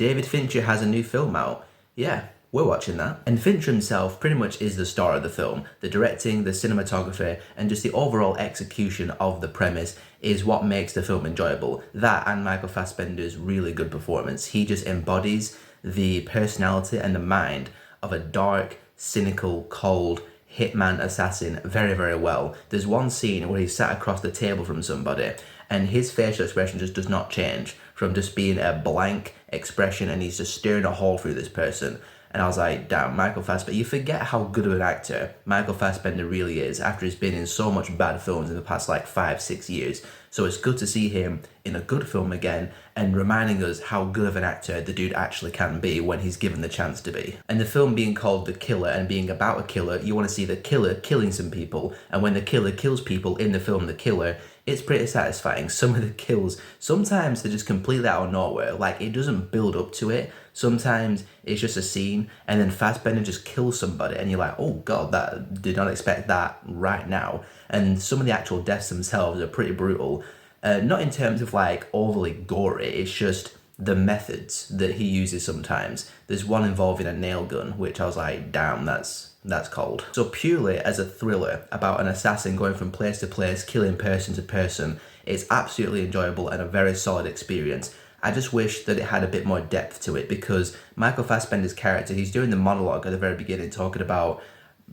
David Fincher has a new film out. Yeah, we're watching that. And Fincher himself pretty much is the star of the film. The directing, the cinematography, and just the overall execution of the premise is what makes the film enjoyable. That and Michael Fassbender's really good performance. He just embodies the personality and the mind of a dark, cynical, cold hitman assassin very, very well. There's one scene where he's sat across the table from somebody and his facial expression just does not change from just being a blank expression, and he's just staring a hole through this person. And I was like, damn, Michael Fassbender, you forget how good of an actor Michael Fassbender really is after he's been in so much bad films in the past like 5-6 years. So it's good to see him in a good film again and reminding us how good of an actor the dude actually can be when he's given the chance to be. And the film being called The Killer and being about a killer, you want to see the killer killing some people. And when the killer kills people in the film The Killer, it's pretty satisfying. Some of the kills, sometimes they're just completely out of nowhere. Like, it doesn't build up to it. Sometimes it's just a scene and then Fassbender just kills somebody and you're like, oh god, that did not expect that right now. And some of the actual deaths themselves are pretty brutal. Not in terms of like overly gory, it's just the methods that he uses sometimes. There's one involving a nail gun, which I was like, damn, that's cold. So purely as a thriller about an assassin going from place to place, killing person to person, it's absolutely enjoyable and a very solid experience. I just wish that it had a bit more depth to it, because Michael Fassbender's character, he's doing the monologue at the very beginning talking about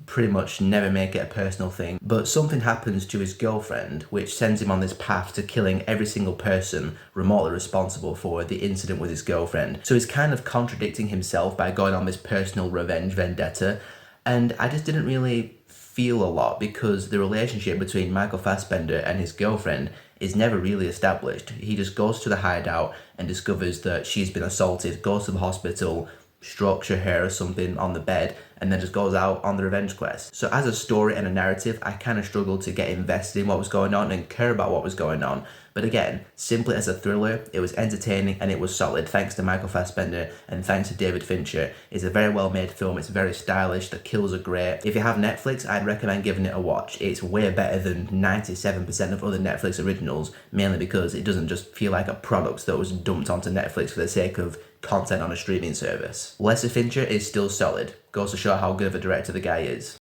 pretty much never make it a personal thing, but something happens to his girlfriend which sends him on this path to killing every single person remotely responsible for the incident with his girlfriend. So he's kind of contradicting himself by going on this personal revenge vendetta, and I just didn't really feel a lot because the relationship between Michael Fassbender and his girlfriend is never really established. He just goes to the hideout and discovers that she's been assaulted, goes to the hospital, strokes her hair or something on the bed, and then just goes out on the revenge quest. So as a story and a narrative, I kind of struggled to get invested in what was going on and care about what was going on. But again, simply as a thriller, it was entertaining and it was solid thanks to Michael Fassbender and thanks to David Fincher. It's a very well made film, it's very stylish, the kills are great. If you have Netflix, I'd recommend giving it a watch. It's way better than 97% of other Netflix originals, mainly because it doesn't just feel like a product that was dumped onto Netflix for the sake of content on a streaming service. Leslie Fincher is still solid. Goes to show how good of a director the guy is.